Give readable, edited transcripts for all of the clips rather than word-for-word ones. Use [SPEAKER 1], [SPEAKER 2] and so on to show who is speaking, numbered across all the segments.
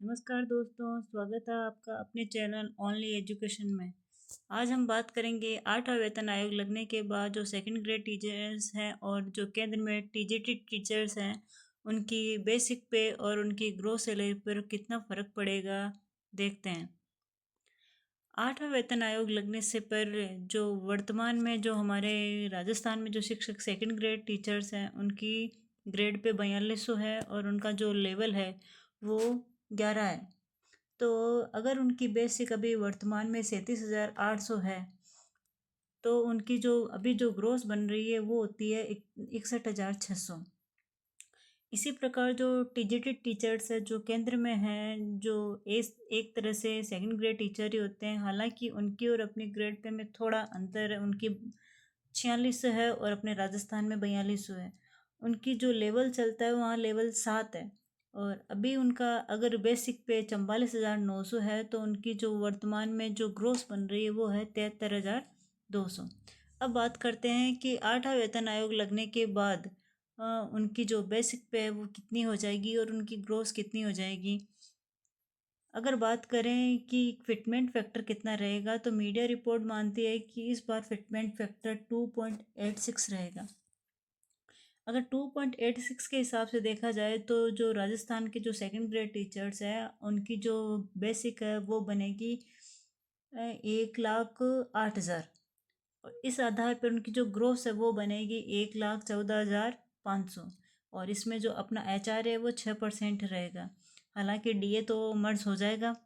[SPEAKER 1] नमस्कार दोस्तों, स्वागत है आपका अपने चैनल ओनली एजुकेशन में। आज हम बात करेंगे 8वां वेतन आयोग लगने के बाद जो सेकंड ग्रेड टीचर्स हैं और जो केंद्र में टीजीटी टीचर्स हैं, उनकी बेसिक पे और उनकी ग्रोस सैलरी पर कितना फ़र्क पड़ेगा, देखते हैं। 8वां वेतन आयोग लगने से पर जो वर्तमान में जो हमारे राजस्थान में जो शिक्षक सेकंड ग्रेड टीचर्स हैं, उनकी ग्रेड पे 4200 है और उनका जो लेवल है वो 11 है। तो अगर उनकी बेसिक अभी वर्तमान में 37,800 है, तो उनकी जो अभी जो ग्रोस बन रही है वो होती है 61,600। इसी प्रकार जो टीजीटी टीचर्स है जो केंद्र में हैं, जो एक तरह से सेकंड ग्रेड टीचर ही होते हैं, हालांकि उनकी और अपनी ग्रेड पे में थोड़ा अंतर है। उनकी 46 है और अपने राजस्थान में 42 है। उनकी जो लेवल चलता है वहाँ लेवल 7 है। और अभी उनका अगर बेसिक पे 44,900 है, तो उनकी जो वर्तमान में जो ग्रोस बन रही है वो है 73,200। अब बात करते हैं कि 8वां वेतन आयोग लगने के बाद उनकी जो बेसिक पे है वो कितनी हो जाएगी और उनकी ग्रोस कितनी हो जाएगी। अगर बात करें कि फिटमेंट फैक्टर कितना रहेगा, तो मीडिया रिपोर्ट मानती है कि इस बार फिटमेंट फैक्टर 2.86 रहेगा। अगर 2.86 के हिसाब से देखा जाए तो जो राजस्थान के जो सेकंड ग्रेड टीचर्स हैं, उनकी जो बेसिक है वो बनेगी 1,08,000 और इस आधार पर उनकी जो ग्रोस है वो बनेगी 1,14,500 और इसमें जो अपना HR है वो 6% रहेगा। हालांकि DA तो मर्ज हो जाएगा।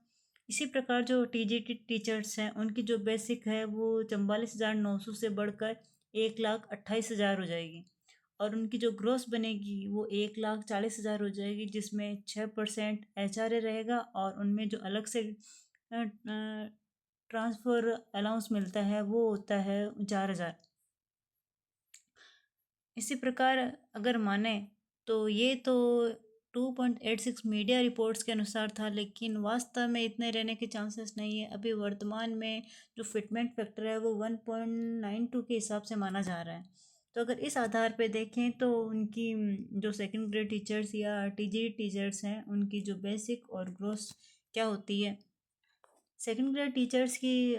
[SPEAKER 1] इसी प्रकार जो TGT टीचर्स हैं, उनकी जो बेसिक है वो 44,900 से बढ़कर 1,28,000 हो जाएगी और उनकी जो ग्रोस बनेगी वो 1,40,000 हो जाएगी, जिसमें 6% HRA रहेगा और उनमें जो अलग से ट्रांसफ़र अलाउंस मिलता है वो होता है 4,000। इसी प्रकार अगर माने तो ये तो 2.86 मीडिया रिपोर्ट्स के अनुसार था, लेकिन वास्तव में इतने रहने के चांसेस नहीं है। अभी वर्तमान में जो फिटमेंट फैक्टर है वो 1.92 के हिसाब से माना जा रहा है। तो अगर इस आधार पे देखें तो उनकी जो सेकंड ग्रेड टीचर्स या TG टीचर्स हैं, उनकी जो बेसिक और ग्रोस क्या होती है। सेकंड ग्रेड टीचर्स की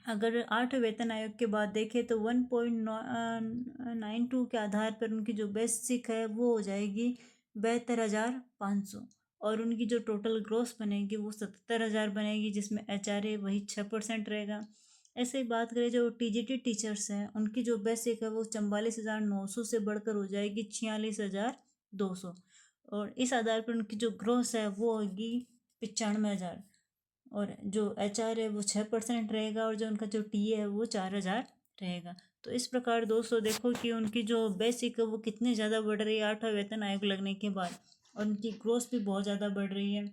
[SPEAKER 1] अगर 8वें वेतन आयोग के बाद देखें तो 1.92 के आधार पर उनकी जो बेसिक है वो हो जाएगी 72,500 और उनकी जो टोटल ग्रोस बनेगी वो 77,000 बनेगी, जिसमें HRA वही 6% रहेगा। ऐसे ही बात करें जो TGT टीचर्स हैं, उनकी जो बेसिक है वो 44,900 से बढ़कर हो जाएगी 46,200 और इस आधार पर उनकी जो ग्रोस है वो होगी 95,000 और जो HR है वो 6% रहेगा और जो उनका जो TA है वो 4,000 रहेगा। तो इस प्रकार दोस्तों देखो कि उनकी जो बेसिक है वो कितनी ज़्यादा बढ़ रही है 8वां वेतन आयोग लगने के बाद और उनकी ग्रोथ भी बहुत ज़्यादा बढ़ रही है।